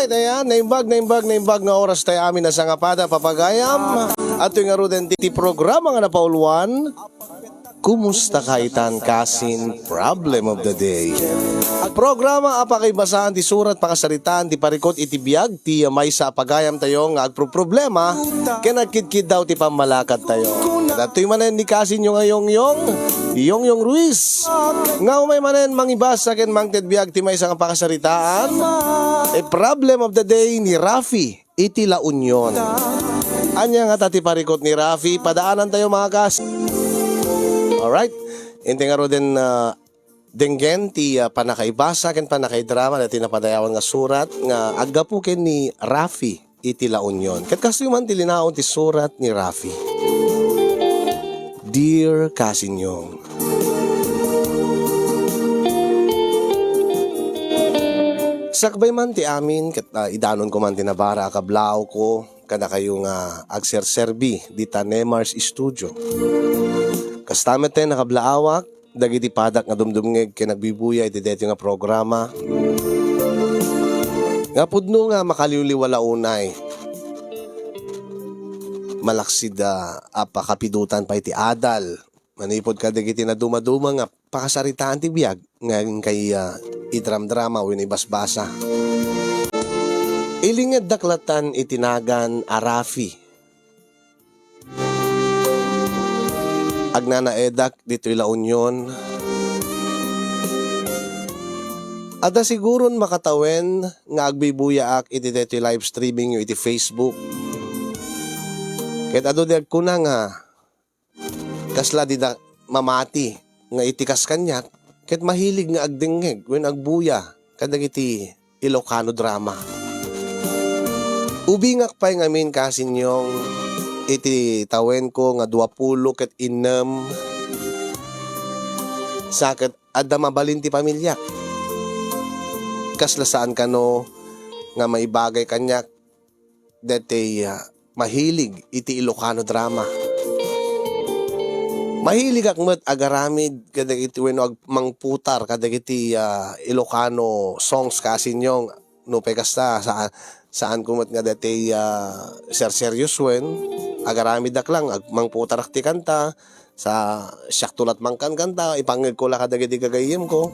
Alright, ayan, naimbag nga oras tayo amin na sa ngapada papagayam. At yung nga ruden ti programa nga na pauluan. Kumusta kaitan kasin problem of the day. Programa apakaibasahan ti surat pakasaritaan ti parikot iti biyag ti may sa pagayam tayo nga agproblema kinagkidkid daw ti pamalakad tayo. Dato'y manen ni kasin yung Yong Ruiz nga umay manen mangibasa ken mangted biyag ti may sa pakasaritaan. A problem of the day ni Rafi iti La Union. Anya nga tati parikot ni Rafi padaanan tayo mga kas. Alright, hindi nga ro din denggen ti panakaibasa ken panakaidrama na tinapadayawan nga surat nga agapuken ni Rafi iti La Union. Ket kasto man ti linaon ti surat ni Rafi. Dear Kasinyong, sakbay man ti amin ket idanon ko man tinabara kablaw ko kada kayo nga agserserbi di Tanemars Studio. Kastamet tayo nakablaawak, dagiti padak nga dumdumngeg kay nagbibuya iti deti nga programa. Nga pudno nga makaliwliwala unay. Malaksid apakapidutan pa iti adal. Manipod ka dagiti na dumaduma nga pakasaritaan ti biyag nga kay idram-drama win ibasbasa. Ilinged daklatan itinagan Arafi. Agnanaedak dito La Union. Ada siguron makatawen nga agbibuya ak iti dito live streaming iti Facebook. Ket ado di agkuna nga kasla di da mamati nga itikas kanyak ket mahilig nga agdengeg wen agbuya kadag iti Ilocano drama. Ubingak pay ngamin kasinyong iti tawen ko nga 20 ket 6 saket adda mabalin ti pamilya. Kasla saan kano nga maibagay kanyak dete mahilig iti Ilocano drama. Mahilig akmet agaramid kadag iti wenno mangputar kadag iti Ilocano songs kasinyong no pekasta saan kumat nga dete serious wen agaramid dak lang mangputarak ti kanta sa syaktulat mangkan kanta ipangeg ko la kadag iti gagayem ko.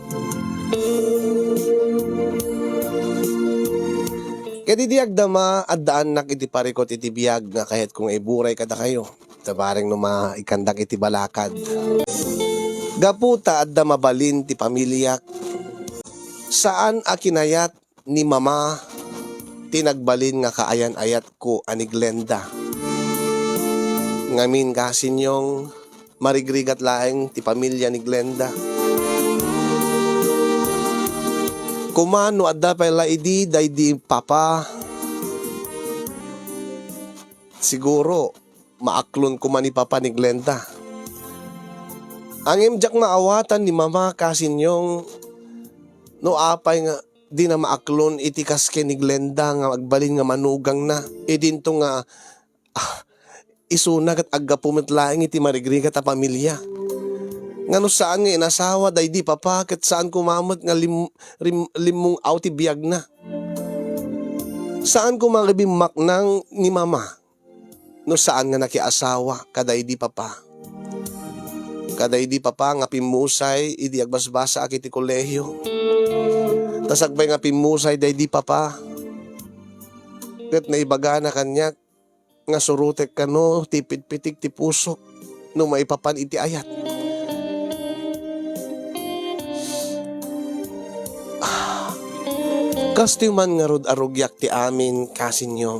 Kadi diag dama addaan nak iti parikot iti biyag nga kahit kung iburay kada kayo tabareng no maikandak iti balakad. Gaputa adda mabalin ti pamilyak. Saan akinayat ni mama tinagbalin nga kaayan-ayat ko ani Glenda. Ngamin kasinyong marigrigat laeng ti pamilya ni Glenda. Kumano adda pala idi daydi papa. Siguro maaklon kuman ni papa ni Glenda. Ang imjak maawatan ni mama kasinyong no apay nga di na maaklon iti kaske ni Glenda nga magbalin nga manugang na. Dinto nga isunag at aggapumet laeng iti marigrigat a pamilya. Ngano saan nga inasawa day di papa ket saan kumamot nga limong awti biyag na. Saan kumakibimak nang ni mama. No saan nga nakiasawa kaday di papa. Kaday di papa nga pimusay idi agbasbasa ak iti kolehiyo. Tasagbay nga pimusay day di papa. Ket naibaga na kanyak nga surutek kano tipit-pitik ti pusok no maipapan iti ayat. Kasto man nga rod arugyak ti amin kasinyo.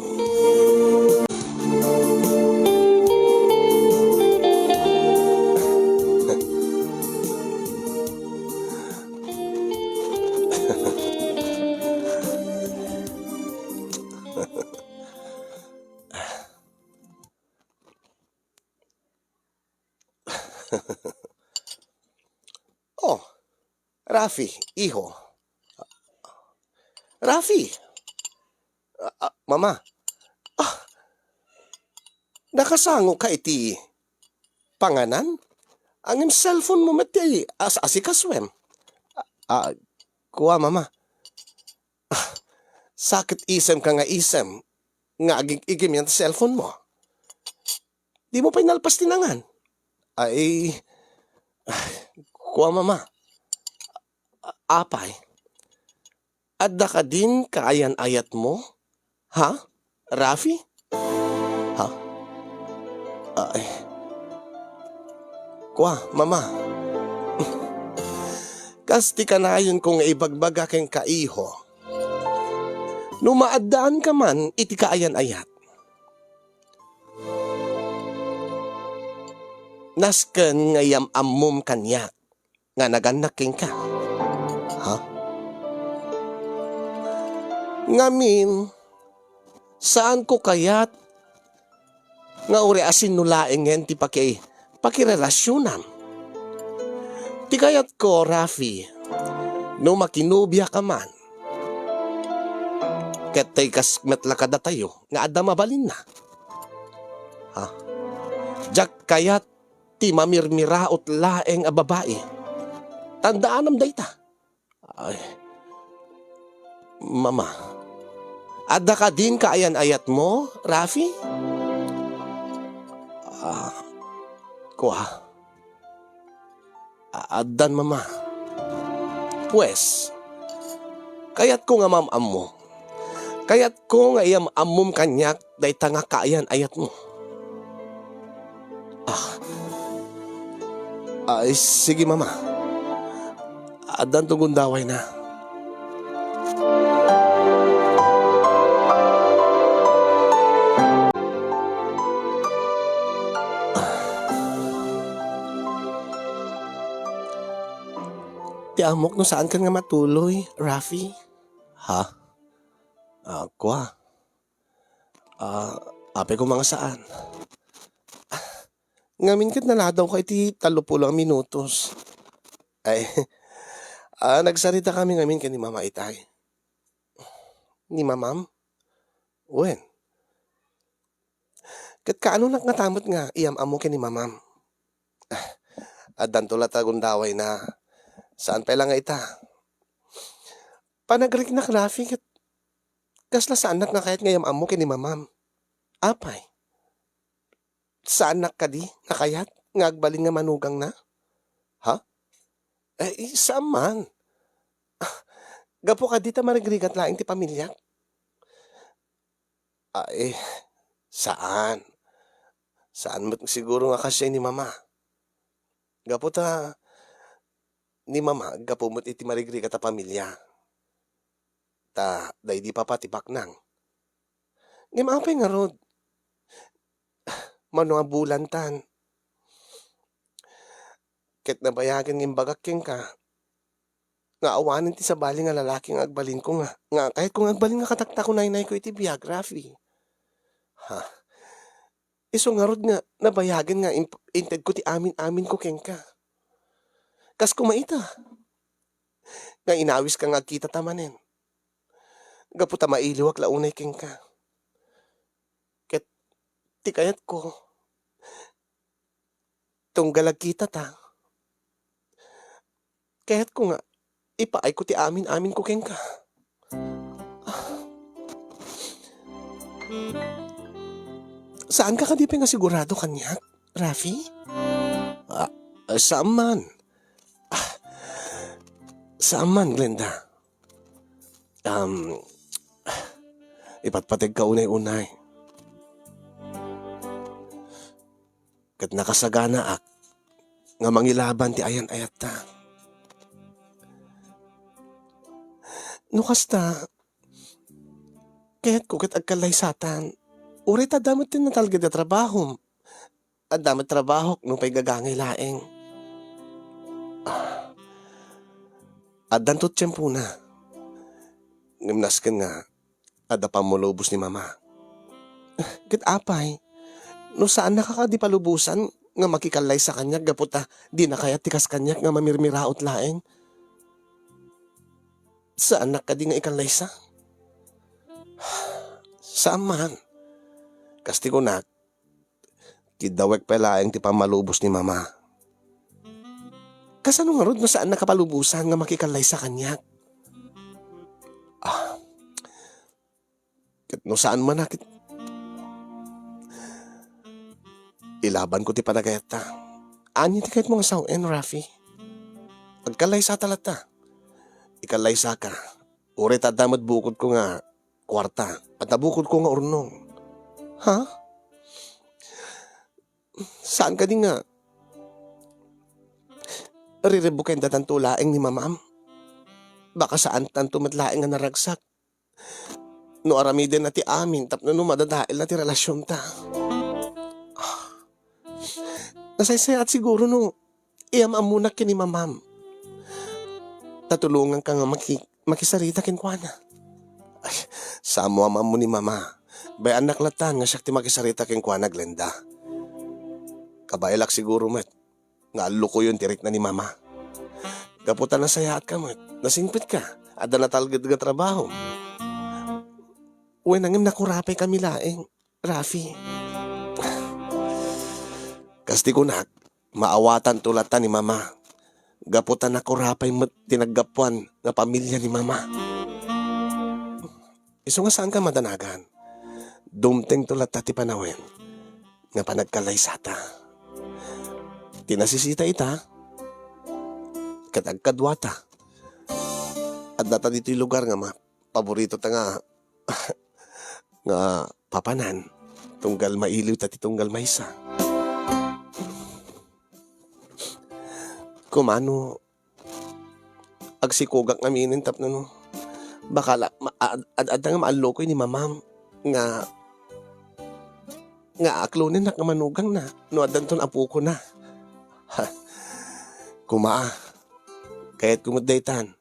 Oh, Rafi, iho. Rafi, mama, nakasango ka iti panganan? Ang cellphone mo mati asikaswem. Kuha mama. Sakit isem ka nga isem, nga agig-igim yan sa cellphone mo. Di mo pa inalpas tinangan. Ay, kuha mama. Apay. Adda ka din kaayan ayat mo? Ha? Rafi? Ha? Ay. Kuha, mama. Kasti ka na yun kung ibagbaga keng kaiho. Numaadaan ka man, iti kaayan ayat. Nasken ngayam ammum kanyak, nga naganaking ka. Ha? Ngamin, saan ko kayat nga uri asin nulaeng yan ti pakirelasyonan. Ti kayat ko, Rafi, no makinubya ka man, ket tay kasmet lakada tayo, nga adda mabalin na. Ha? Jak kayat ti mamirmiraot laeng a babae. Tandaan am dayta. Ay, mama, adda ka din kaayan ayat mo, Rafi? Kuha. Addan, mama. Pues, kayat ko nga mamam mo. Kayat ko nga iyam ammum kanyak dayta nga kaayan ayat mo. Ay, sige mama. Addan tugundaway na. Ti amok no saan ka nga matuloy, Rafi? Ha? Kuha. Ape ko mga saan. Ngamin kat naladaw ka iti 30 minutos. Ay, nagsarita kami ngamin ka ni Mama Itay. Ni Mamam? Wen? Kat kaano natamot nga iyam amo ka ni Mamam? Adan tula tagundaway na. Saan pa lang nga ita? Panagrik na Rafi kat kasla saan nak nga kahit ngayam amo ka ni Mamam? Apay? Saan nak ka di? Nakayat? Ngagbalin nga manugang na? Ha? Saan man? Gapo ka di ta marigrigat laing ti pamilya? Saan? Saan mo siguro nga kasya ni Mama? Gapo ta ni Mama, gapo mo't iti marigrigat ta pamilya. Ta, day di pa pati baknang. Ngimapay nga rod. Mano nga bulantan. Ket nabayagan ng bagakking ka. Nga awanin ti sa bali nga lalaking agbalin ko nga. Nga kahit kung agbalin nga katakta ko nainay ko iti biography. Ha? Iso nga rod nga nabayagan nga inted ko ti amin-amin ko keng ka. Kas kumaita. Nga inawis ka nga kita tamanen. Gaputa mailiwak launay keng ka. Ti kayat ko, tunggalag kita ta. Kayat ko nga, ipaay ko ti amin-amin ko keng ka. Saan ka di pa nga sigurado kanyak, Rafi? Saan man? Saan man, Glenda? Ipatpatid ka unay-unay. Kat nakasagana ak, nga mangilaban ti ayan ayat ta. Nukasta, kaya't ko kat agkalay satan, uri ta damot din na talaga da trabaho. At damot trabaho nung pa'y gagangay laeng. At dantot tiyempo na. Ngimnas ka nga, ada pamulubos ni Mama. Kat apay, no saan nakakadi palubusan nga makikalay sa kanya gaputa di na kaya tikas kanyak nga mamirmiraot laeng. Saan nakadi nga ikalay sa? Saan man? Kasti ko na, kidawek pa laeng ti pamalubos ni Mama. Kasano nga rod no saan nakapalubusan nga makikalay sa kanyak? No saan man nakit. Ilaban ko ti panagayata. Ani ti kahit mga sawen, Rafi. Agkalaysa talata. Ikalaysa ka. Uri tadamad bukod ko nga kwarta. At nabukod ko nga urnong. Ha? Saan ka din nga? Riribukay datan tulaeng ni mamam. Baka saan tanto matlaeng nga naragsak. No aramiden na ti amin tapno no madadail na ti relasyon ta. Nasaysay at siguro no iyamam muna kini mamam. Tatulungan ka nga makisarita kinkwana. Ay, samo amam mo ni mama. Bay anak latan nga siya ti makisarita kinkwana, Glenda. Kabailak siguro met. Nga alo ko yun tirik na ni mama. Gaputan na sayaat ka met. Nasingpit ka. Ada na talgad nga trabaho. Uwe nangim nakurapay kami laeng, Rafi. Kasti ko nak, maawatan tulatan ni mama. Gaputan ako rapay tinaggapuan na pamilya ni mama. Iso nga saan ka madanagan? Dumteng tulata ti panawin nga panagkalaysata. Tinasisita ita, katagkadwata. At data dito yung lugar nga paborito ta nga nga papanan. Tunggal mailiw tati tunggal maysa. Kumano agsikogak aminin tap no. Baka ad nga maalokoy ni mamam nga aklonin na kamanugang na no adan ton apo ko na. Kumaa kahit kumudaytan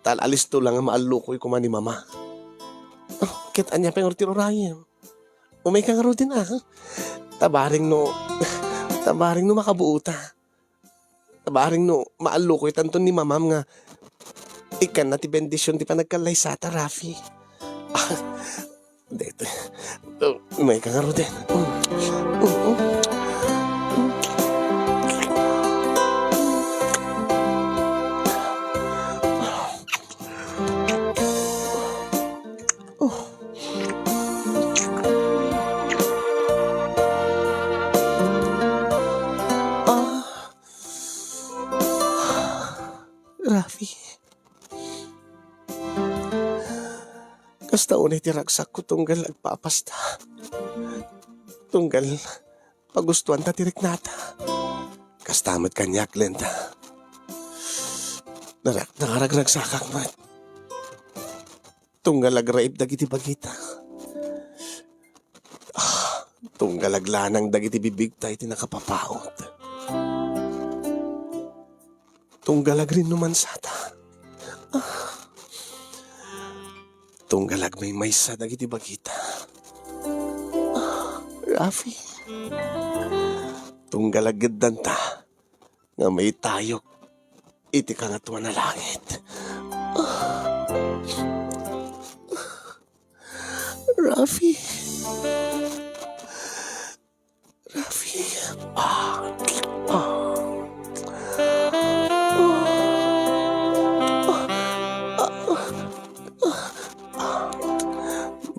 tal alis to lang nga maalokoy kuma ni mama. Kit anya pa yung ortirorayem. Umay ka nga ro din Tabaring no makabuuta. Tabaring no, maalo ko tanton ni mamam nga ikan na ti bendisyon ti panagkalaysata, Rafi. Dito. May kangaro din. Rafi. Kasta unay tiragsak ko tunggal agpapasta. Tunggal pagustuhan ta tirik nata. Kastamad kanyak, Glenda. Nakaragragsakak mat. Tunggal agraib dagiti bagita. Tunggal aglanang dagiti bibigta iti nakapapaot. Tunggalag rin naman sata. Tunggalag may maysa dagiti bagita. Rafi. Tunggalag gaddan ta. Nga may tayok. Iti kangatuan na langit. Rafi. Rafi.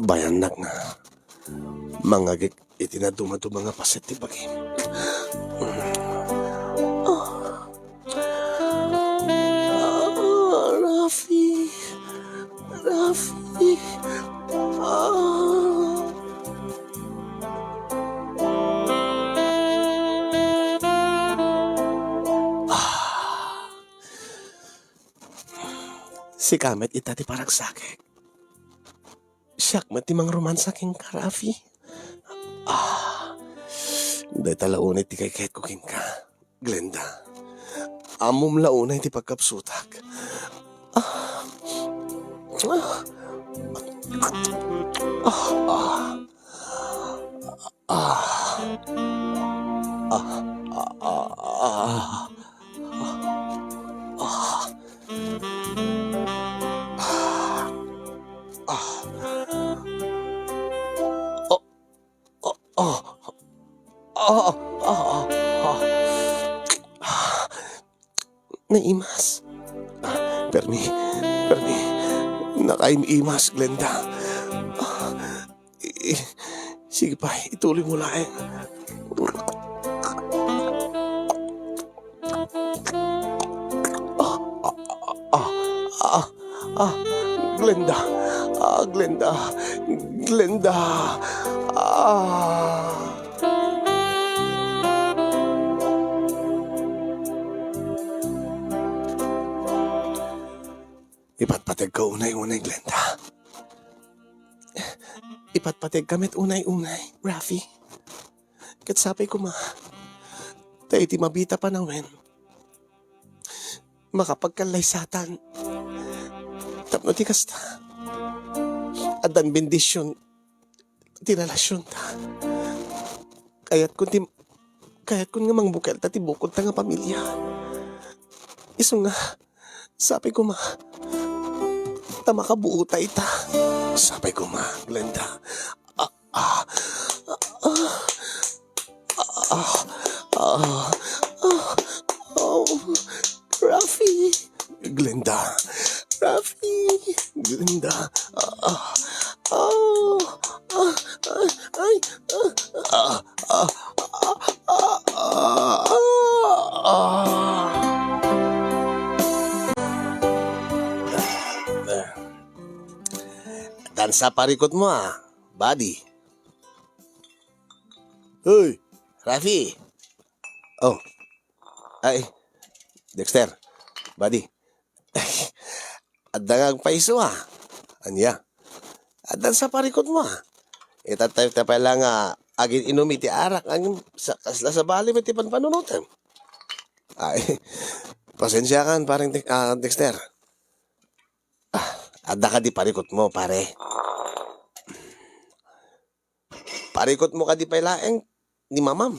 Bayanak nga. Mangagik itinadumado mga paset ti bagim. Rafi. Rafi. Si Kamet itati parang sakit. Siyak mati mang romansa king Rafi. Day talaunay ti kay kahit kuking ka, Glenda. Amom launay ti pagkapsutak. Naimas. Permi. Nakaimimas, Glenda. Sige pa, ituloy mo lang. Ah, ah, Glenda. Glenda. Glenda. Ah. Ipatpatag ka unay-unay, Glenda. Ipatpatag kamit unay-unay, Rafi. Katsapay ko tayo ti mabita pa na wen. Makapagkalaysatan. Tapno ti kasta. Adan bendisyon. Ti relasyon ta. Kayat kun nga mangbukal ta ti bukod ta nga pamilya. Iso nga, sabi ko ta makabuo ta ita. Sabi ko Glenda. Rafi. Glenda. Rafi. Glenda. Dan sa parikot mo buddy. Hoy, Rafi. Oh. Ay, Dexter. Buddy. At dangang paiso Anya. At dan sa parikot mo Itatay pa lang agin inumi ti arak ang kasla sa bali may tipan panunutan. Ay, pasensya kan parang Dexter. Adda ka di parikot mo, pare. Parikot mo ka di pailaeng ni mamam.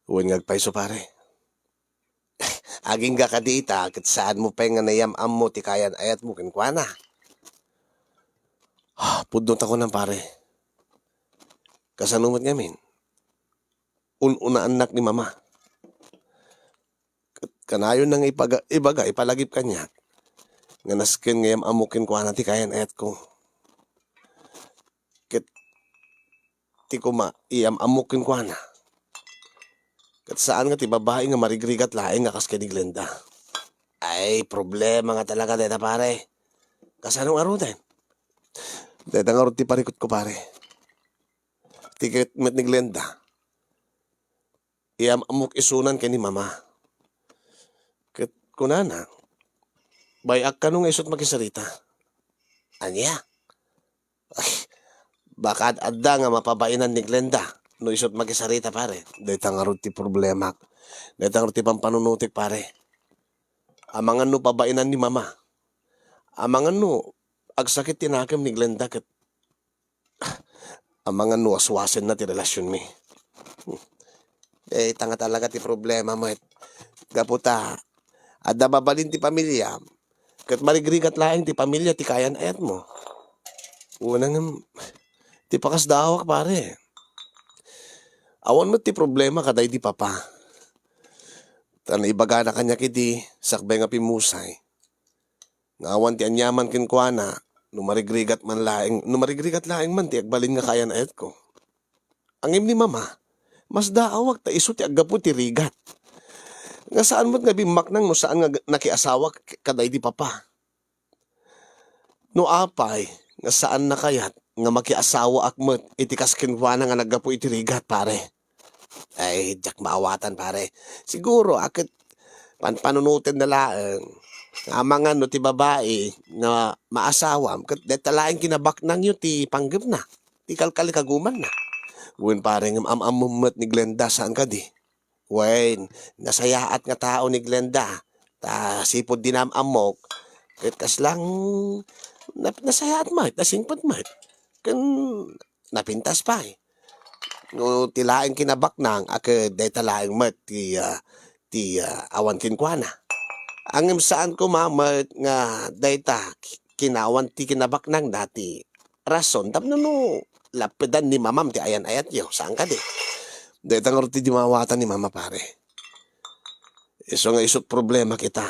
Huwag ngagpaiso, pare. Aging ga ka di ita, kat saan mo pa nga nayam-am mo, ti kayan ayat mo, kinkwana. Pudot ako ng pare. Kasanumot ngamin. Una anak ni mama. Kanayon nang ibaga, ipalagip kanya. Nga naskin ngayam amukin ko ti kayan ayat ko. Kat ti ko iyam amukin ko Kat saan nga ti babae nga marigrigat laing nga kas ni Glenda. Ay, problema nga talaga deta pare. Kasanong arutin? Deta nga ti parikot ko pare. Tikit met ni Glenda. Iyam amuk isunan kay ni mama. Kat kunana. Bayak ka nung isot makisarita. Anya? Ay, baka adda nga mapabainan ni Glenda. No isot makisarita pare. Deta nga ti problema. Deta nga ti pampanunutik pare. Amangan no pabainan ni mama. Amangan no agsakit tinakam ni Glenda kat amangan no aswasin na ti relasyon mi. Tanga talaga ti problema mo. Gaputa, adda babalin ti pamilya. Kat marigrigat laing ti pamilya ti kayan ayat mo. Unang ti pakas dawak pare. Awan mo ti problema kaday di papa. Tan ibaga na kanya kiti sakbay nga pimusay. Ngawan ti anyaman kinkwana numarigrigat laing man ti agbalin nga kayan ayat ko. Angim ni mama, mas daawak ta iso ti aggapu ti rigat. Nga saan mo't nga bimaknang no saan nga nakiasawa kaday di papa. No apay, nga saan na kayat nga makiasawa akmet iti kaskinwana nga naggapu iti rigat pare. Ay, jak maawatan pare. Siguro akit panunutin na laang. Amangan no ti babae nga maasawam kat detalaing kinabaknang yu ti panggap na. Ti kalkali kaguman na. Uwin pare ng amamumot ni Glenda saan ka di. Wen, nasayaat nga tao ni Glenda. Ta sipod din amok. Kat kaslang nasayaat mat, nasingpot mat. Kan napintas pa No tilaing kinabaknang ak detalaing mat ti awan kinkwana. Angem saan ko mamat nga data kinawan ti kinabaknang dati rason tapno no lapidan ni mamam ti ayan ayat yo saan ka di. Deta nga ti dimawatan ni mama pare. Iso nga isot problema kita.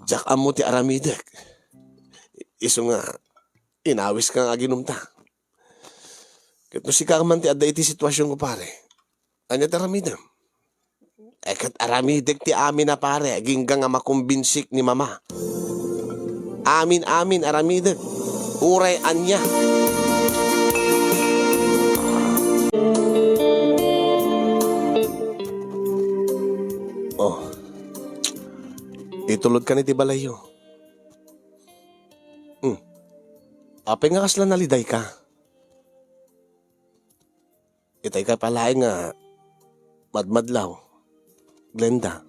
Jak amo ti aramidek. Iso nga, inawis ka nga ginumta. Kat no si kaman ti adda iti sitwasyon ko pare. Anya taramidem. Kat aramidek ti amin na pare, gingga nga makumbinsik ni mama. Amin aramidek. Uray anya. Oh, itulod ka ni ti balayo. Apay nga kasla naliday ka. Itay ka palain nga madmadlaw. Glenda.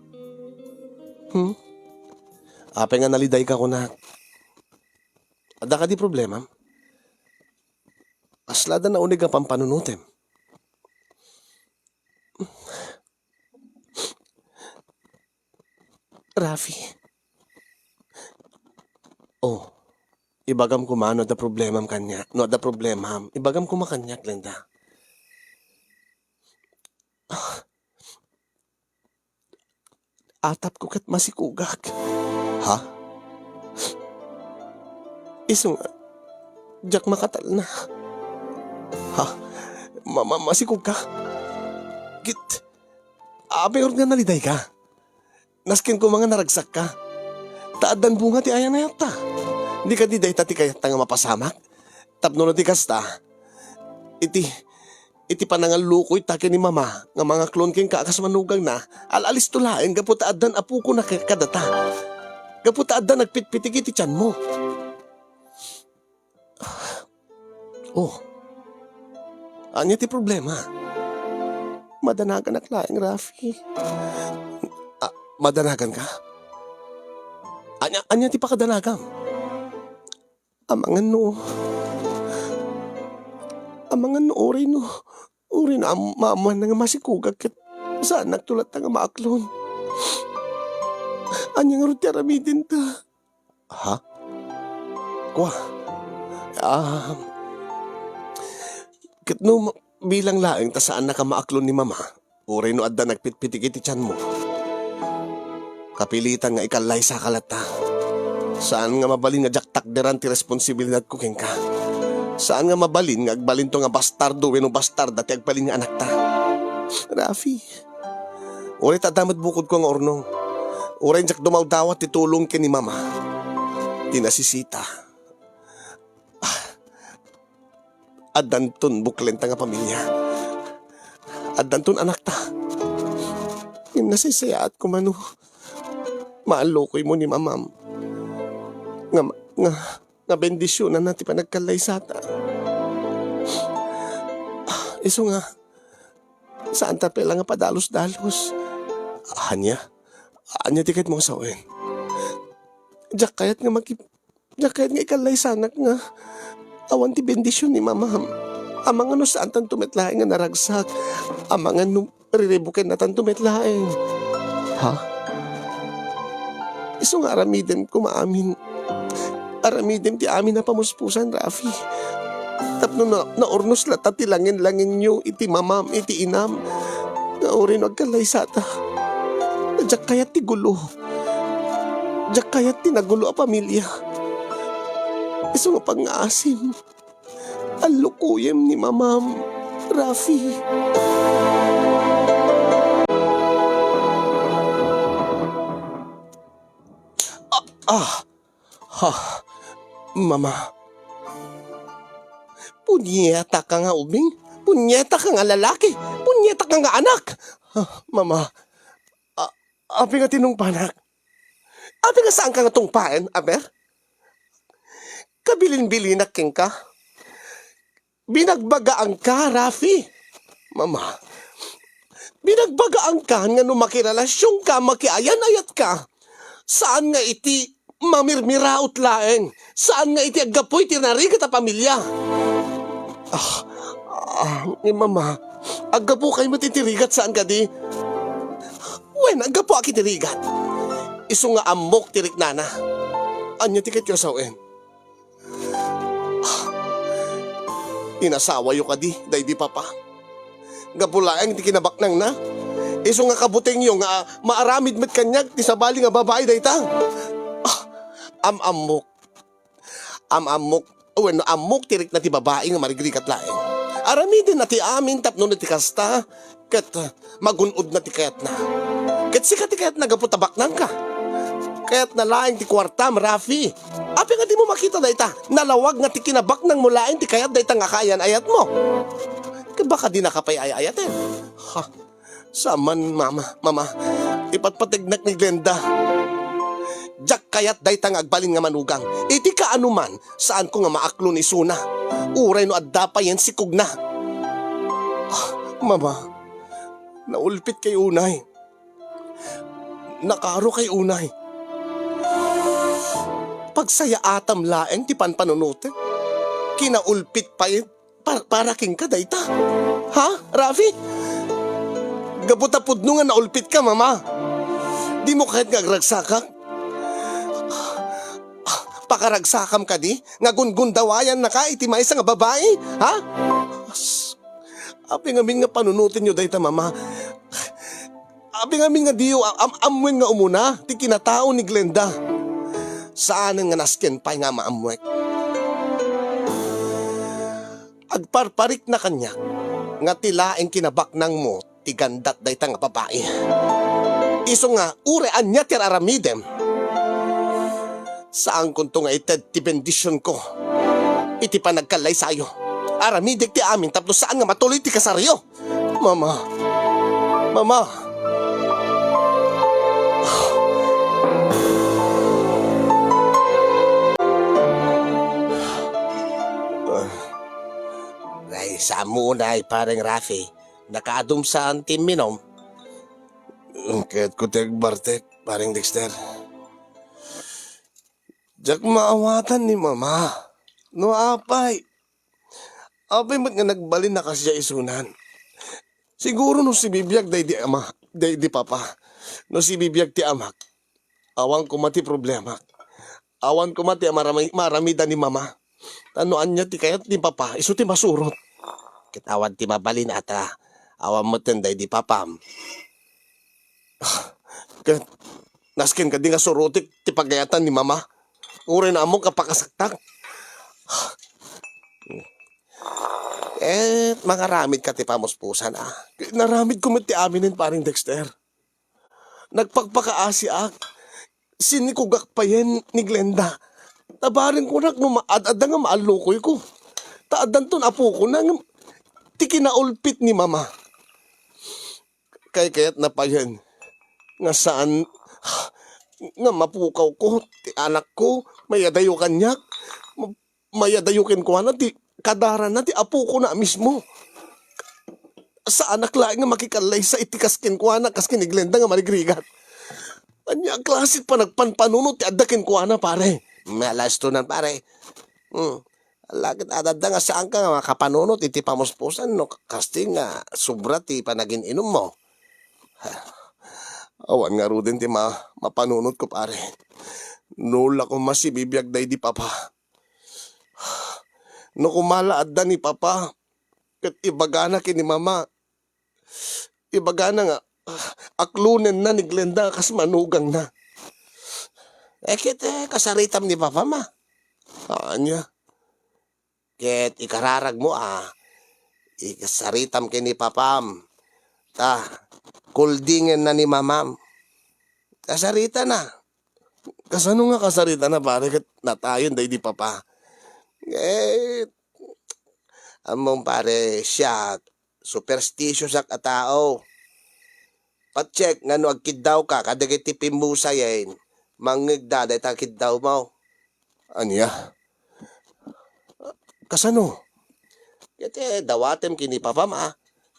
Apay nga naliday ka kunak. Ada ka di problema? Aslada na unig ang pampanunutem. Rafi. Oh, ibagam ko man, no da problemam kanya. No da problemam. Ibagam ko makanya, Glenda. Atap ko kat masikugak. Ha? Iso nga, Jack makatal na. Ha? Masikug ka? Git, abe nga naliday ka. Naskin ko mga naragsak ka. Taadan bunga ti ayan na yata. Hindi ka di dahi tati kaya nga mapasamak. Tapno na ti kasta. Iti panangalukoy take ni mama nga mga klon king kakas manugang na alalis tulain gaputa adan apu ko na kadata. Gaputa adan nagpitpitig iti tiyan mo. Oh. Anya ti problema? Madanagan ak laing Rafi. Madanagan ka? Anya ti pakadanagam? Amangan no ori no. Uri na mama na nga masikugag kat saan nagtulat na nga maaklon. Anya nga ruti aramidin ta. Ha? Kwa? Kat no bilang laing ta saan na ka maaklon ni mama. Uri no adda nagpitpitig iti tiyan mo. Kapilitan nga ikalay sa kalata. Saan nga mabalin nga jaktakderan ti responsibilidad ko ken ka. Saan nga mabalin nga agbalin to nga bastardo wenno bastarda ti agbalin nga anak ta. Rafi. Uri tadamad bukod ko nga ornong. Uri jak dumawdawat ti tulong ken ni mama. Tinasisita. Adanton buklenta nga pamilya. Adanton anak ta. Yung nasisayaat ko mano. Maalokoy mo ni mamam. Nga bendisyon na natin pa nagkalay sata. Iso nga, saan tapela nga padalos-dalos? Anya tikit mo sawin. Diyak kayat nga ikalay sanak nga. Awan ti bendisyon ni mamam. Amang ano saan tan tumetlaeng nga naragsak. Amang ano riribukin na tan tumetlaeng. Ha? Iso nga aramidem ko maamin. Aramidem ti amin na pamuspusan, Rafi. Tapno na ornos lata ti langin-langin nyo iti mamam, iti inam. Nga ori nagkalay sata. Diyak kayat ti gulo. Diyak kayat ti nagulo a pamilya. Iso nga pang-asim. Alukuyem ni mamam, Rafi. Mama. Punyeta ka nga ubing. Punyeta ka nga lalaki. Punyeta ka nga anak. Mama. Api nga tinungpanak. Api nga saan ka nga tungpain, aber? Kabilin-bilinak king ka. Binagbagaan ka, Rafi. Mama. Binagbagaan ka nga nung makirelasyon ka, makiayan-ayat ka. Saan nga iti mamirmiraot laeng? Saan nga iti agapoy tinari ka ta pamilya? Ni mama, agapo kayo matitirigat saan ka di? Wen, agapo akitirigat. Iso nga amok tirik nana. Anya tikit ka sawin? Inasawa yo ka di, day di papa. Gapulaeng ti kinabaknang na. Iso nga kabuting yung nga maaramid met kanyag ti sabali nga babae day ta. Amok. amok, bueno, amok tirik na ti babae nga marigrigat laeng. Aramidin na ti amin tapno na ti kasta, kat magunod na ti kayat na. Kat sika ti kayat nagaputabak nang ka. Kayat nalaing ti kwartam, Rafi. Api nga di mo makita dayta, nalawag nga ti kinabak nang mulaing ti kayat dayta nga kayan ayat mo. Baka di nakapay ayayatin. Ha, saman mama, ipatpatignak ni Glenda. Jak kayat dayta nga agbalin nga manugang. Iti ka anuman, saan ko nga maaklo ni Suna. Uray no adda pa yan si Kugna. Mama, naulpit kay unay. Nakaro kay unay. Pagsaya atam laeng ti panpanunutin. Kinaulpit pa yun. Para king ka dayta. Ha, Rafi? Gabutapod nung nga naulpit ka, mama. Di mo kahit ngagragsakak. Pakaragsakam ka di? Ngagungundawayan na ka iti maisa nga babae? Ha? Api nga min nga panunutin nyo dayta, mama. Api nga min nga diyo amwen nga umuna. Ti kinatao ni Glenda. Saan nga nasken pa nga maamwek? Agparparik na kanya, nga tilaeng kinabak nang mo, tigandat dayta nga babae. Iso nga, urean niya tiraramidem. Saan kunto nga ited ti bendisyon ko, iti pa nagkalay sayo. Aramidik ti amin, tapos saan nga matuloy ti kasaryo. Mama. Sa muna ay parang Rafi, nakaadum sa antim minom. Kahit ko Bartek, parang Dexter. Jak maawatan ni mama. No apay. Apay mo't nga nagbalin na kasya isunan. Siguro no si bibiyag day di ama, day di papa. No si bibiyag ti amak. Awang kumati problema. Awan kumati maramida ni mama. Tanoan niya ti kayat ni papa, iso ti masurot. Kitawan ti mabalin ata, awan mo tenday di papam. Naskin ka di nga surutik ti pagayatan ni mama. Uray na among kapakasaktak. Mga ramid ka ti pamuspusan ah. Naramid ko ti aminin paring Dexter. Nagpagpakaasi ak. Sinikugak pa yan ni Glenda. Tabarin ko nak no maadada nga maalukoy ko. Taadan ton apo ko na ti kinaulpit ni mama. Kaya't na pa yan. Nga saan, nga mapukaw ko, ti anak ko, mayadayo kanyak, mayadayukin ko na, ti kadaran na, ti apo ko na mismo. Sa anak laing nga makikalay sa itikaskin ko na, kaskin ni Glenda nga marigrigat. Anya, klasit pa nagpanpanunod, ti adakin ko na, pare. Malas to na, pare. Lagit adada nga saan ka nga kapanunot iti pamuspusan no kasting nga sobra ti panagin inom mo. Awan nga rudin ti mapanunot ko pare. Nula ko masibibiyag day di papa. No kumala adda ni papa. Kat ibagana kini mama. Ibagana nga aklunen na ni Glenda kas manugang na. Kit kasaritam ni papa ma. Anya. Ket ikararag mo ikasaritam kini papam. Kuldingen na ni mamam. Kasarita na. Kasano nga kasarita na pare ket natayon day di papa. Among pare siya superstitious ak atao. Pacheck nga no agkiddaw ka kadagiti pimbusayen. Mangigda day takiddaw mo. Anya? Kasano? Kete dawatem kini papam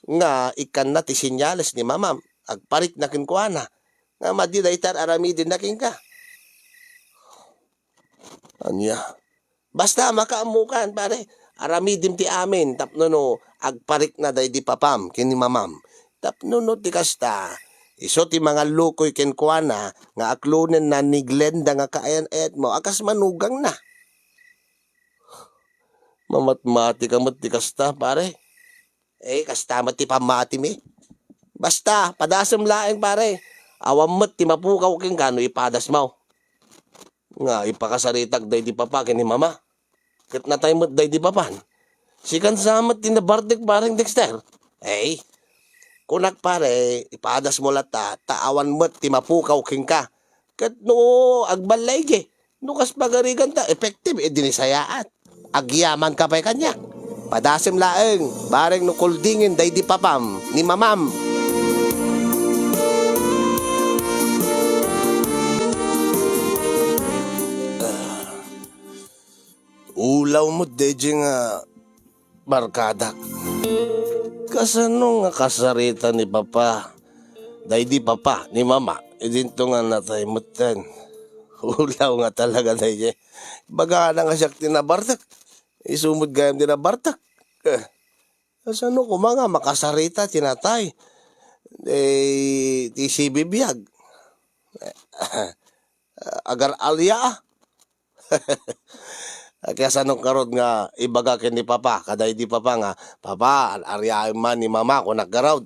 nga ikan na ti sinyales ni mamam agparik na kinkuana nga madidaytar aramidin na king ka. Anya? Basta makaamukan pare aramidim ti amin tapno no agparik na day di papam kini mamam. Tapno no ti kasta iso ti mga lukoy kinkuana nga aklunen na ni Glenda nga kaayan-ayat mo akas manugang na. Mamatmati ka mat ti kasta, pare. Kasta mat ti pamati mi. Basta, padasam laeng, pare. Awam mat ti mapukaw king kano ipadas mo. Nga ipakasaritag day di papa ni mama. Kat na tayo day di papan. Sikan samat din na Bartek parang Dexter. Eh, kunak pare, ipadas mo lata, taawan mo't timapukaw king ka. Kat no, agbalay ge. No kas pagarigan ta, effective, dinisayaat. Agyaman ka pa'y kanya. Padasim laeng, bareng no kuldingin day di papam, ni mamam. Ulaw mo, deje nga barkada. Kasano nga kasarita ni papa? Day di papa, ni mama. Idinto nga natay mutan. Ulaw nga talaga deje. Baga na nga siya tinabartak. Isumod gayam tinabartak. Kasano ko mga makasarita tinatay? Ti si bibiyag. Agar alya. Kaya sanong karod nga ibaga ken ni papa, kaday di papa nga, papa, aryain man ni mama ko naggarawd.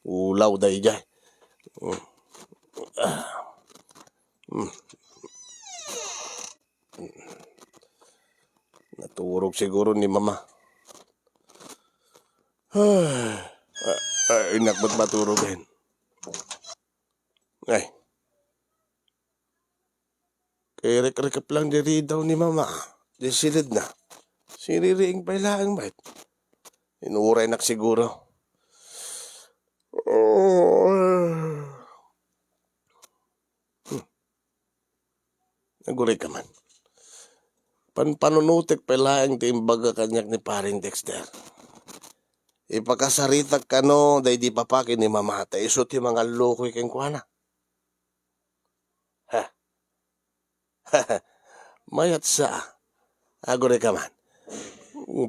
Ulaw day jay. Naturog siguro ni mama. Ay, nakbat maturog din. Ay. Kaya rek-rekap lang diri daw ni mama. Di silid na. Siririing pailaang bait. Inuray nak siguro. Naguray ka man. Panunutik pailaang timbaga kanyak ni paring Dexter. Ipakasaritak ka no, day di papakin ni mama. Taisot yung mga lokoy keng kuwana. Mayat sa agore ka man.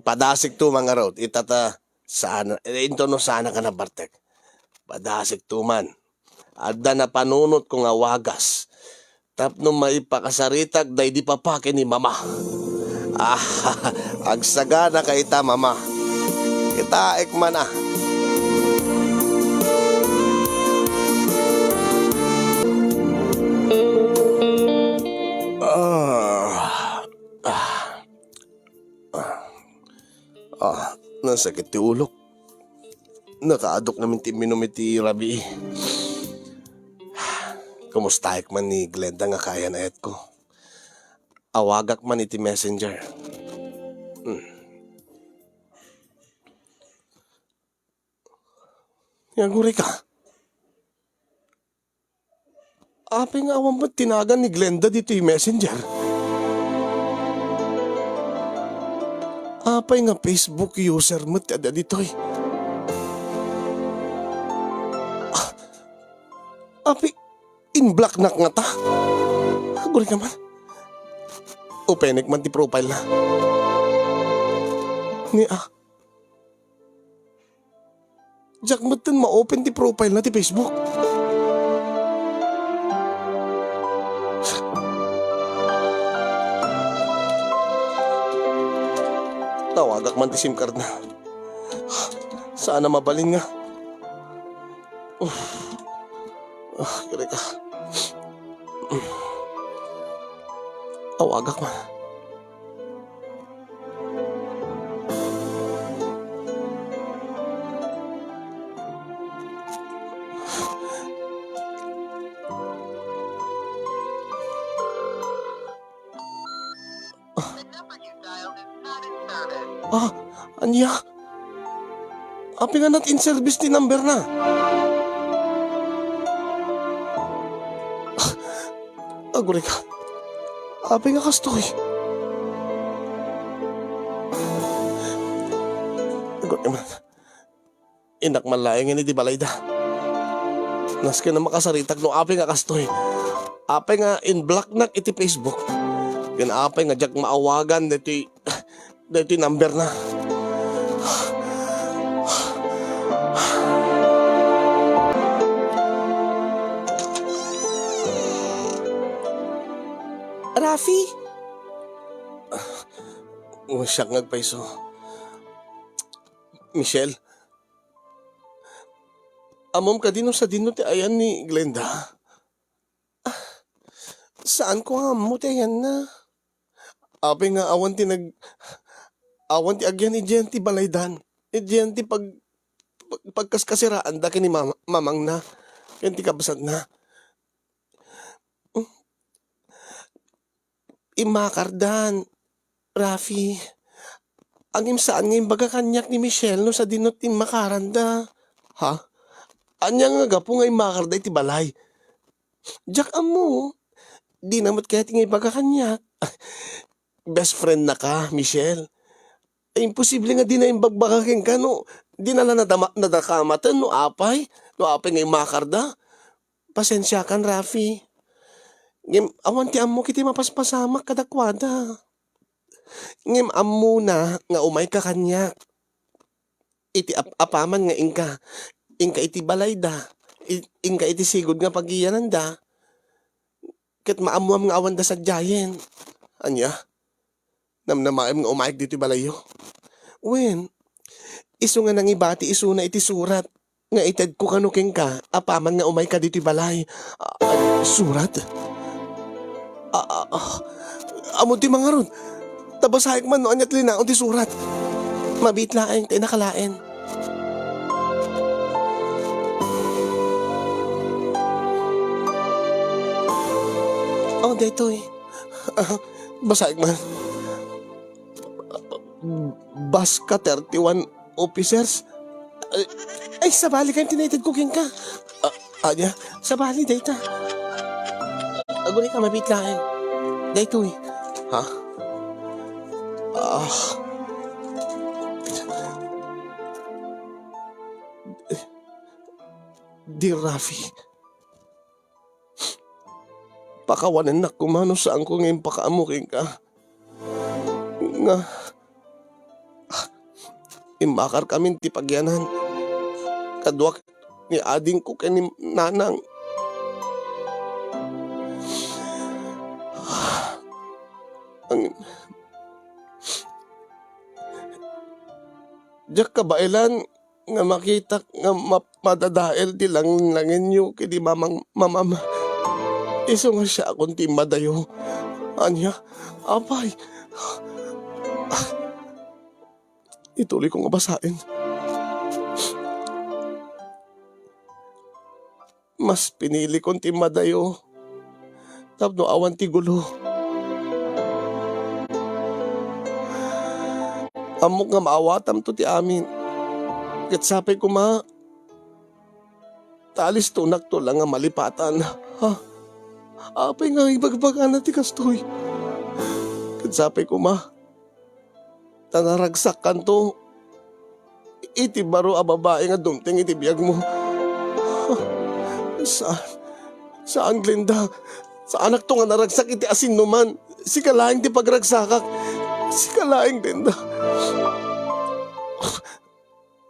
Padasik to mga road. Itata sana. Into no sana ka na Bartek. Padasik to man. Adda na panunot ko nga wagas. Tapno maipakasaritak day di papakin ni mama. Agsagana ka ita mama. Kita ekman ah. Nasakit ti ulok. Nakaadok namin ti minumiti Rabi. Kumusta man ni Glenda nga kaya na et ko. Awagak man iti messenger. Yaguri ka. Api nga awan ba't tinagan ni Glenda dito yung messenger? Apay nga Facebook user mo tada dito eh. Api, in-block na nga ta. Aguri ka man. Upenik man ti profile na. Jack mo tin ma-open ti profile na ti Facebook. Tawagak man ti SIM card na. Sana mabalin nga. Kira ka. Tawagak man. Anya? Api nga nat in service ti number na. Aguri ka. Api nga kastoy. Aguri man. Inak malaing ini di balay da. Naski na makasaritak no api nga kastoy. Api nga in block na iti Facebook. Yan api nga jak maawagan dito number na. Rafi? Siyak ngagpaiso. Michelle? Amom ka dino sa dino ti ayan ni Glenda. Saan ko nga mo yan na? Ape nga awan ti agyan idiyan ti balaydan. Idiyan ti pagkaskasiraan da kini mamang na. Yan ti kabasat na. Imakardan, Rafi. Ang saan ngayon baga kanyak ni Michelle no sa dinot ti makaranda. Ha? Anya nga gapo nga imakarda iti balay. Jack amo. Di namot kaya ti ngayon baga kanyak. Best friend na ka, Michelle. Ay, imposible nga di na imbagbagakin ka, no? Di na lang nadakamatan, no apay? No apay ngay makarda? Pasensya kan, Rafi. Ngem, awan ti amo kiti mapaspasamak kadakwada. Ngem, amo na nga umay ka kanyak. Iti apaman nga inka iti balay da. Inka iti sigod nga pagiyanan da. Ket maamuam nga awan da sa giant. Anya? Namnamaim nga umayag dito balayo. Wen, iso nga nang ibati iso na iti surat. Nga ited ko kanuking ka, apaman nga umay ka dito balay. Surat? Amo ti mga ron. Tabasahik man no anyat linaon ti surat. Mabitlaeng tayo nakalaen. Oh, detoy. Basahik man. Baska 31 officers. Ay, sabali kayong tinated cooking ka. Anya, sabali, data. Agunay ka, mabitlain. Dayto eh. Ha? Dear Rafi, pakawanan na kumano saan ko ngayon pakaamuking ka. Nga, imakar kami ti pagyanan. Kadwak ni ading ko kay ni nanang. Ang Diyak kabailan nga makita nga madadael di langin nyo kay di mamang mamama. Iso nga siya akong timadayo. Anya, apay. Ituloy kong abasain. Mas pinili kong timadayo. Tapno awan ti gulo. Amok nga maawatam to ti amin. Katsapay ko talis tunak to lang nga malipatan. Ha? Apay nga ibagbagan na ti kastoy. Katsapay ko tanaragsak kan to. Iti baro a babae nga dumting iti biyag mo. Saan Glenda? Sa anak to nga naragsak iti asin numan. Si kalaing ti pagragsakak. Si kalaing Glenda.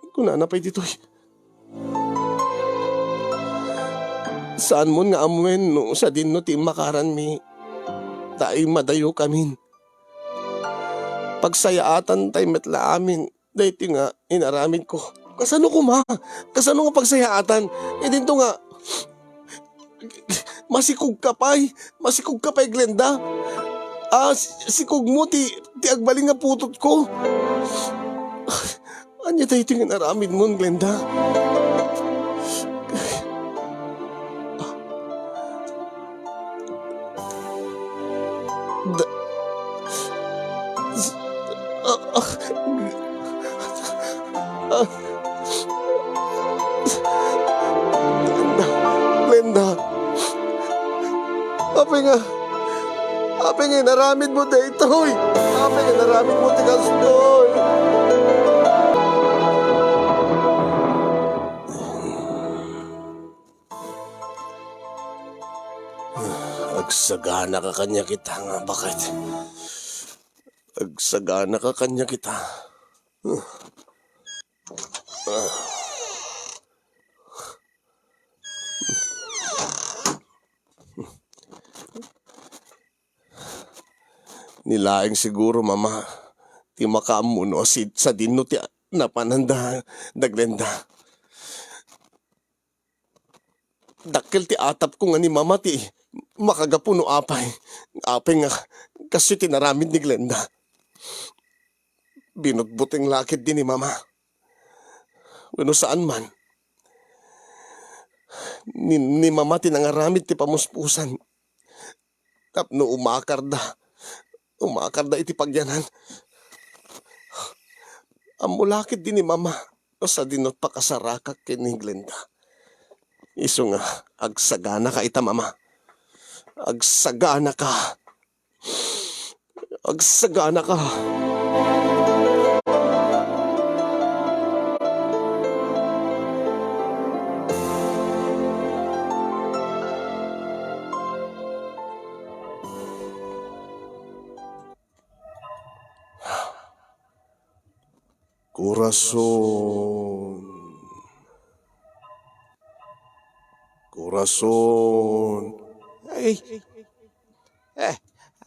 Kunana pa dito'y. Saan mo nga amuin no sa din no ti makaran mi. Tayo madayo kamin. Pagsayaatan tayo metla amin. Dahiti nga inaramid ko. Kasano ko Kasano nga pagsayaatan? E dinto nga. Masikog ka pa'y Glenda. Sikog mo ti agbaling nga putot ko. Anya tayo ito nga naramid mo, Glenda? Glenda. Apay nga naramid mo dito, hoy. Apay nga naramid mo ti kastoy. Agsagana ka kanya kita nga, bakit? Agsagana ka kanya kita. Nilaing siguro, mama, ti makamuno sa dino ti napananda, Glenda. Dakil ti atap ko nga ni mama ti makagapuno apay. Apay nga kasi tinaramid ni Glenda. Binutbuting lakit din ni mama. Wano saan man. Ni mama tinangaramid ti pamuspusan. Tapno umakarda. Umakarda iti pagyanan. Amulakit din ni mama. Sa dinot pa kasarakak kini Glenda. Iso nga, agsagana ka ita mama. Agsagana ka. Agsagana ka. Corazon. Corazon.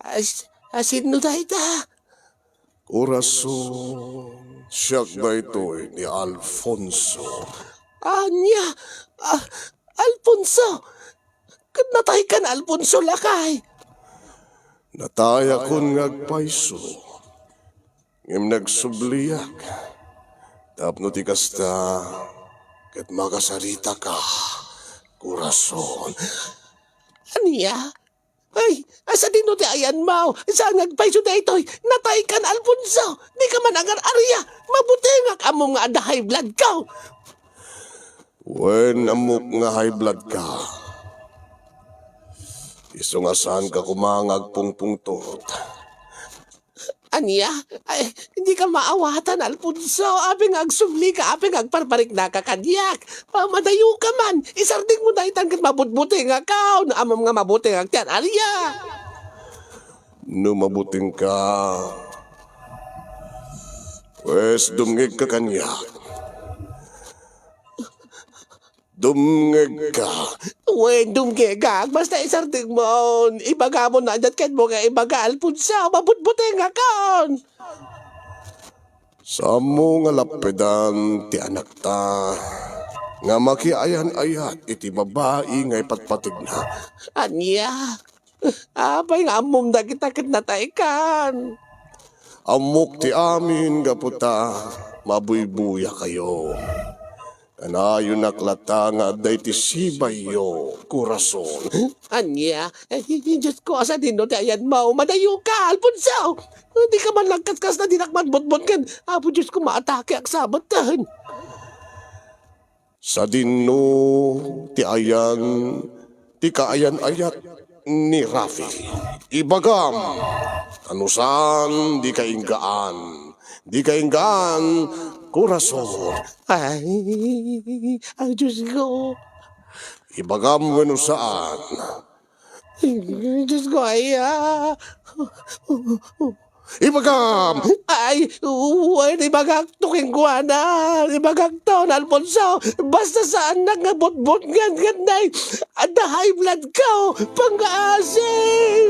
Ay, sino na ita? Corazon. Siyak ba ito ni Alfonso? Anya, Alfonso. Natay ka na, Alfonso lakay. Nataya kon ngagpaiso. Ngem nagsubliak. Tapno ti kasta. Kat makasarita ka. Corazon. Anya? Ay, asa din no ti ayan mo? Saan nagpaiso na ito'y? Natay ka na, Alfonso. Di ka man agar-arya. Mabuti nga ka mo nga ada high blood ka. When amok nga high blood ka. Iso nga saan ka kumangag pungpungtot. Anya? Ay, hindi ka maawatan, Alfonso. Aping agsubli ka, aping agparparik na kakadyak. Pamadayo ka man. Isarding mo na itang mabutbuti nga ka. Naamam nga mabuti nga tiyan, Arya. No mabuting ka. Wes dumngig ka kanya. Dumngig ka. Wendum kegag, basta isarding mo. Ibaga mo na dyan ken mo nga ibaga, Alfonso. Mabutbuti nga ka. Sa mo nga lapidan ti anak ta. Nga makiayan-ayat iti babae nga ipatpatig na. Anya? Apay nga amom na kita kinatay kan. Amok ti amin gaputa. Mabuybuya kayo. Kanayo naklata nga day ti sibayo, Corazon. Anya? Diyos ko, asa din no ti ayan mo. Madayo ka, Alfonso. Hindi ka man langkaskas na dinakman bot-bot kan. Apo Diyos ko, maatake ang sabatan. Sa dinno, ti ayan, ti kaayan-ayat ni Rafi. Ibagam, anusan, di kainggaan. Di kainggaan, Corazon. Ay, ang Diyos ko. Ibagam wano saan. Diyos ko, ay, Ibagam! ay, di magagtuking ko na. Di magagtaon, Alfonso. Basta saan nangabot-bot ganday. At the high blood ka, pang-aasin.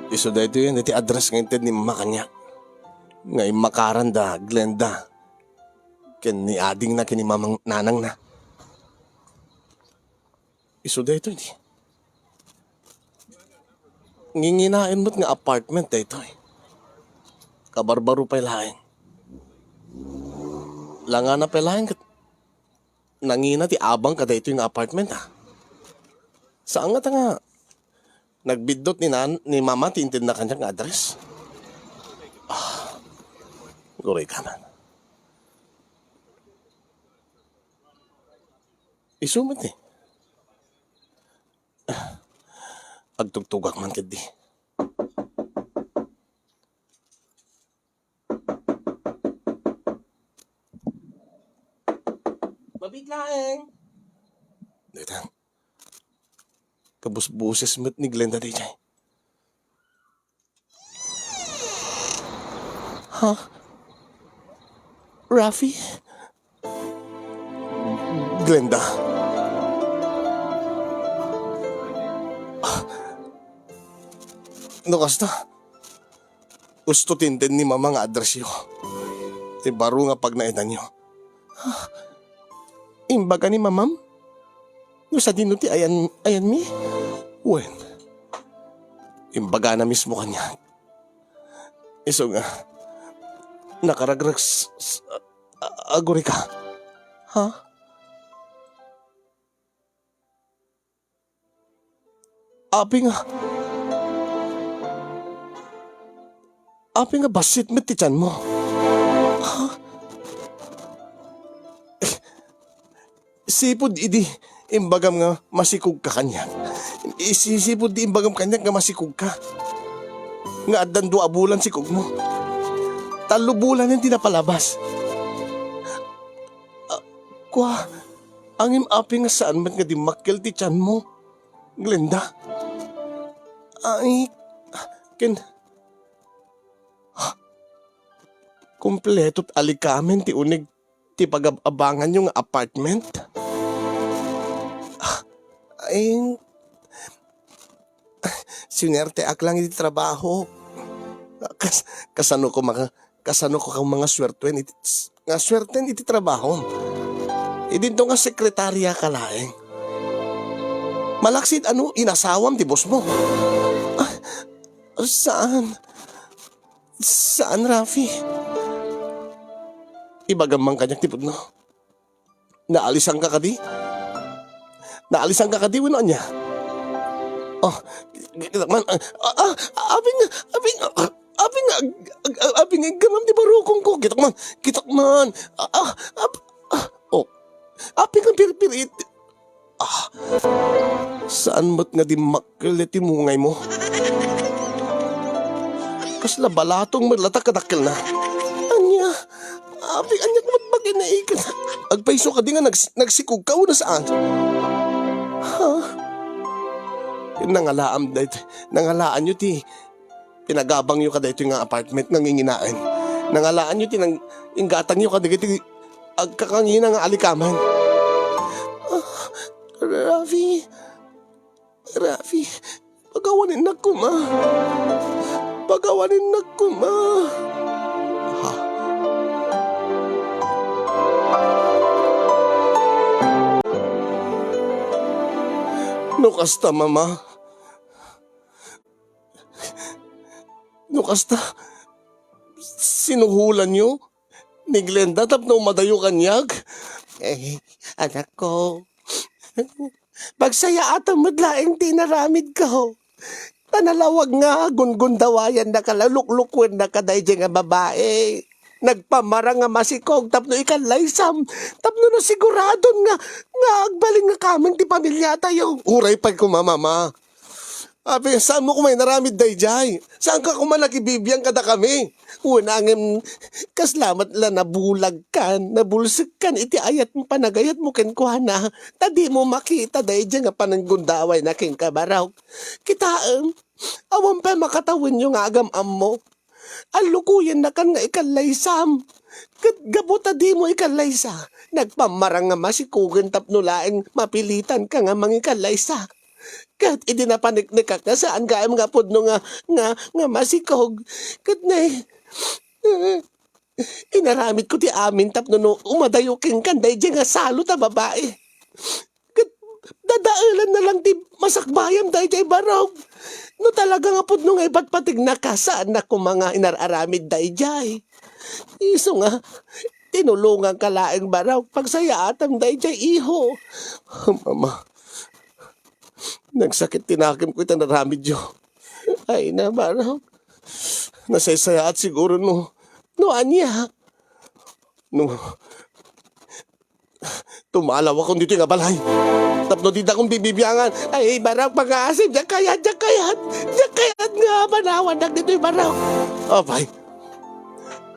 Iso da ito yun, iti address ng inted ni mama kanya. Ngay makaranda, Glenda. Ken ni ading na kini mamang nanang na. Iso da ito, hindi. Nginginain mo't nga apartment da ito eh. Kabarbaro pa ilahin. Langa na pa ilahin kat nangina ti abang kada ito yung apartment ha. Saan nga ta nga nagbidot ni mama tintin na kanyang address. Guray ka man. Isumit eh. Agtugtugak man kadi. Mabiglaeng. Dito. Kabus-buses mo't ni Glenda di jay. Ha? Rafi? Glenda. No kasta. Gusto tintin ni mama nga address yo. ti baro nga pag naitan nyo. Imbaga ni mamam? No sa dino ti ayan mi? Wen, imbaga na mismo kanya. Iso nga, nakaragrag aguri ka. Ha? Api nga basit met ti tiyan mo. Ha? Sipod idi, imbagam nga masikog ka kanya. Isisipod di imbagam kanya nga masikog ka. Nga addan 2 bulan sikog mo. 3 bulan yung tinapalabas. Angim api nga saan man nga di makil ti tiyan mo. Glenda. Ay, Kompleto't alikamen ti unig ti pag-abangan yung apartment. Ay, sinerte ak lang iti trabaho. Kasano ko kang mga swertuen iti trabaho. Idinto nga sekretarya ka laeng. Malaksid inasawam ti boss mo. Saan? Saan, Rafi? Ibagamang kanyak tipod no. Naalisan ka kadi? Naalisan ka kadi wala niya? Oh, man, abi nga gamam di barukong ko. Kitak man. Oh, abi nga pirit. Saan mo't nga di makulit mungay mo? Kasla balatong maglatak kadakil na. Anya kumat maginaikan. Agpaiso ka di nga nagsikog ka na saan? Ha? Nangalaan nyo ti pinagabang nyo ka dito yung apartment nga nginginaan. Nangalaan nyo ti inggatang nyo ka dito agkakangina nga alikaman. Rafi, pagawanin na ko ma. Ha? No kasta, mama. No kasta, sinuhulan nyo ni Glenda tapno umadayo kanyag. Anak ko, pagsaya atang madlaeng tinaramid ko. Tanalawag nga, gungundawayan na kalaluklukwin na kaday nga babae. Nagpamara nga masikog, tapno ikalaysam, tapno na siguradon nga agbaling nga kaming ti pamilya tayo. Uray pa ko, mama. Abi, saan mo kumay naramid dayjay? Saan ka kumalakibibiyang kada kami? Unangin, kaslamat la nabulag kan, nabulsik kan, iti ayat mo panagayat mo kenkuhana. Tadi mo makita dayjay nga pananggundaway na king kabaraw. Kitaan, awan pa makatawin yung agam-am mo. Alukuyan na kan nga ikalaysam. Gabuta di mo ikalaysa. Nagpamarang nga masikugan tapno laeng mapilitan ka nga mangikalaysa. Kat idinapaniknik ka saan ka nga podno nga masikog. Kat na inaramit ko ti amin tapno no umadayuking kanday di nga salo ta babae. Kat dadaalan na lang ti masakbayam day di barog. No talaga nga podno nga ipatpatig na ka saan na ko mga inararamid day di. Iso nga, tinulungan ka laeng baraw pagsaya atam day di iho. Mama, nagsakit tinakim ko itang naramid yun. Ay na baraw. Nasaysaya at siguro no Anya. Tumalaw akong dito nga balay. Tapno di akong bibibiyangan. Ay baraw pag-aasip, jakayat nga banawan na dito baraw. Abay,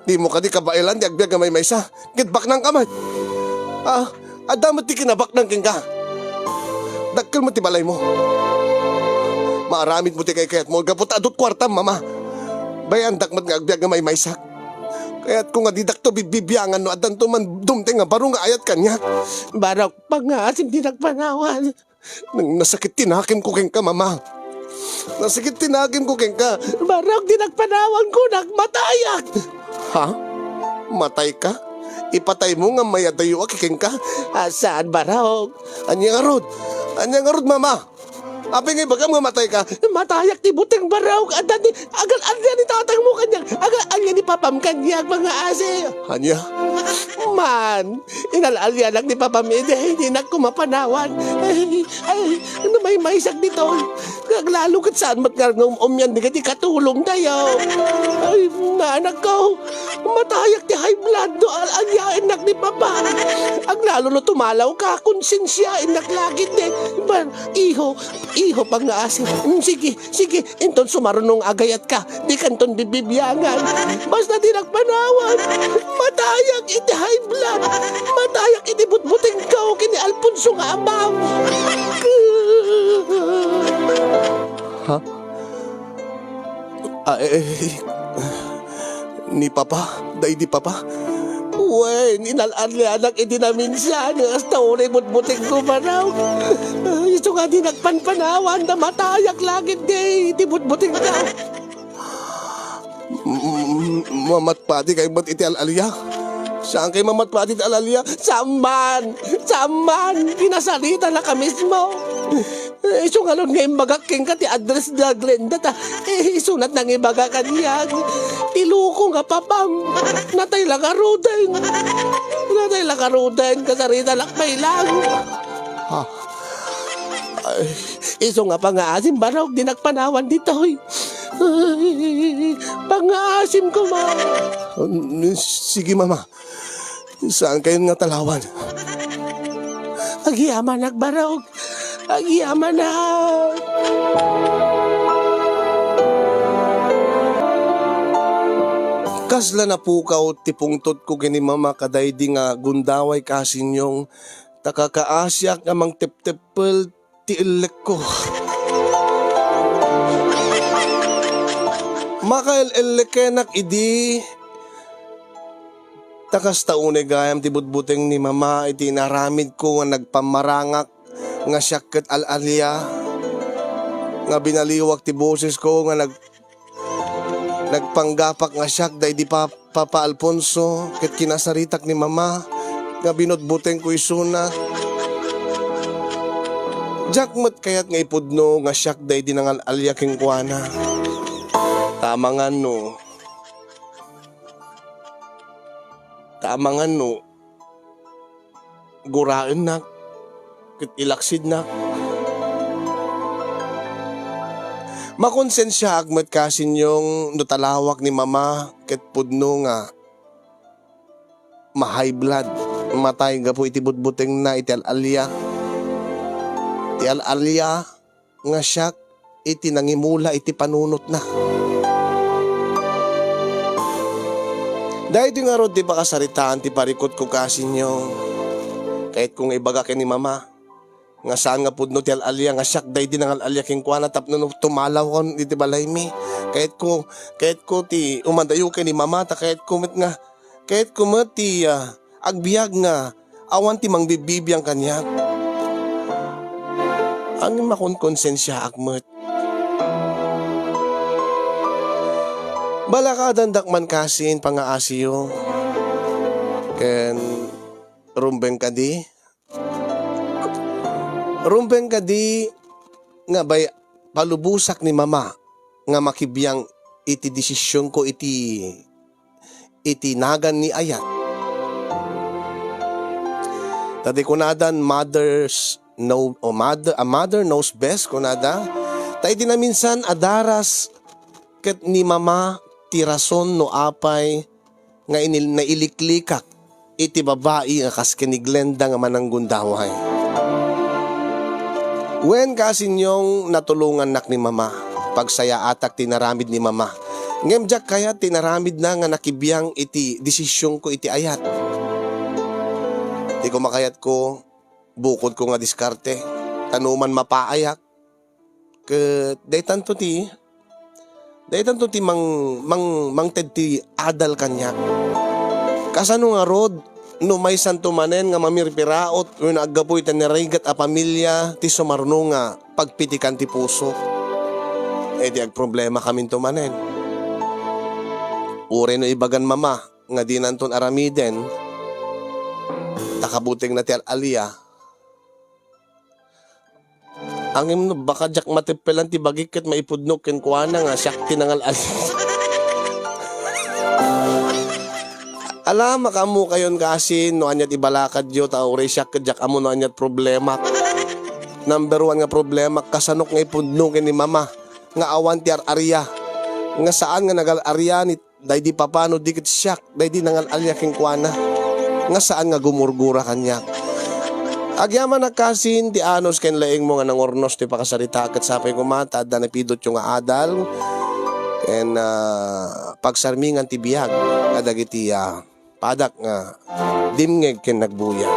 di mo ka di kabailan, di agbiag nga may maysa. Gitbak ng kamay. Adamat di kinabak ng king ka. Dakkel mo ti balay mo. Maaramid mo ti kayat mo. Gapot adot kwartam, mama. Bayan dakmat nga agbiag nga may maysak. Kaya't kung nga didak to bibibiyangan no adan to man dumteng nga baro nga ayat kanya. Baraw pag-aasip di nagpanawan. Nasakit tinakim ko king ka, mama. Nasakit tinakim ko king ka. Baraw di nagpanawan ko nagmatayak. Ha? Matay ka? Ipatay mo nga mayadayo akiking ka? Saan barog? Anya nga rod, mama. Apay nga baga mamatay ka? Matayak ti buteng barog. Adan ni, agal ni tatang mo kanyang. Agal ni papam kanyang mga ase. Anya? Man, inalalya lang ni Papa Mide, hindi na kumapanawan. Ay, ano may maisak dito? Lalo kat saan mat nga yan, di ka di katulong tayo. Ay, anak ko, matayak ti high blood, do alalyain nak ni Papa. Ang lalo no tumalaw ka, konsensya, inak lagit eh. Iho pang naasi. Sige, inton sumarunong agayat ka, di kanton bibibyangan. Basta di nagpanawan, matayak iti high blood, matayak iti butbuting kao kini Alfonso nga amaw. Ha? Ni Papa? Day di Papa? Uwe, ninalanak iti na minsan, hasta ulit butbuting ko manaw. Ito nga di nagpanpanawan na matayak langit di, iti butbuting ka. Mamatpati kay ba't iti alalya? Saan kay mamatpati iti alalya? Saman, pinasalita na ka mismo. Iso nga nun ngayon magaking ka ti address na Glenda ta. Isunat nang ibaga ka niyan. Tiluko nga papam. Natay lang arudan. Kasarita lakmay lang. Ha? Iso nga pangaasim barog di nagpanawan dito. Pangaasim ko ma. Sige, mama. Saan kayo nga talawan? Agyaman nagbarog. Agyaman na. Kasla na pukaw tipungtot ko gini mama kaday di nga gundaway kasinyong takakaasyak nga mang tep-tepel ti ilek ko. Makail-elekenak idi takas taunay gayam ti butbuteng ni mama iti naramid ko nga nagpamarangak nga siyakket al-alya nga binaliwak ti boses ko nga nagpanggapak nga siyak day di Papa Alfonso ket kinasaritak ni mama nga binutbuteng ko isuna. Jakmat kayat nga ipudno nga siyak day di nangal alya king kuana. Tama nga no. Gurain na. Ket ilaksid na. Makonsensya agmat kasin yung nutalawak ni mama ket pudno nga ma-high blood. Matay nga po iti butbuteng na iti alalya. Iti alalya nga siyak iti nangimula iti panunot na. Dahil di nga rod di ba kasaritaan ti parikot ko kasin yung kahit kung ibaga ni mama nga saan nga pudno ti alalya nga siyak day di nang alalya king kuana tapno no tumalaw kon iti balay mi kahit ko ti umandayo ni mama ta kahit ko met ti agbiag nga awan ti mangbibibiyang kanya ang makonkonsensya akmet bala ka dandak man kasin pangaasiyo ken rumbeng ka di nga bay palubusak ni mama nga makibiyang iti desisyon ko iti nagan ni ayat. Tadi kunadan a mother knows best kunada. Tay di na minsan adaras ket ni mama ti rason no apay nga nailiklikak iti babae nga kas ni Glenda nga mananggundaway. Wen kasin yung natulungan nak ni mama, pagsaya atak tinaramid ni mama. Ngemjak kaya tinaramid na nga nakibiyang iti desisyon ko iti ayat. Di ko makayat ko, bukod ko nga diskarte, tanuman mapaayak. Daytan to ti mang ted ti adal kanya. Kasano nga rod, no may santo manen nga mamirpiraot o naagapoy ta narigat a pamilya ti sumarno nga pagpitikan ti puso. Di ag problema kamin to manen. Ure no ibagan mama nga di nanton aramiden, takabuting na ti Alia. Ang imno baka jak matipelan ti bagik ket maipudno ken kuana nga siyak tinangal Alia. Alam makamu kayon kasi no anyat ibalakad yo ta ore siyak ket jak amo no anyat problema. Number 1 nga problema kasanok nga ipudno ken ni mama nga awan ti Aria. Nga saan nga nagal Aria ni day di papano dikit siyak day di nangal Alia ken kuana. Nga saan nga gumurgura kanya. Agyaman na kasin ti anos ken laeng mo nga nangornos ti pakasarita ket sapay kumata da napidot yung nga adal and pagsarmingan ti biyag kadagiti padak nga dimngeg ken nagbuya.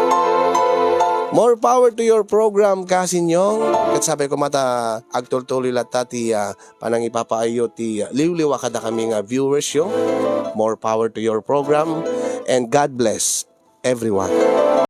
More power to your program kasin yung ket sapay kumata agtultuloy latta ti panang ipapaayo ti liwliwa kada kami nga viewers yo. More power to your program and God bless everyone.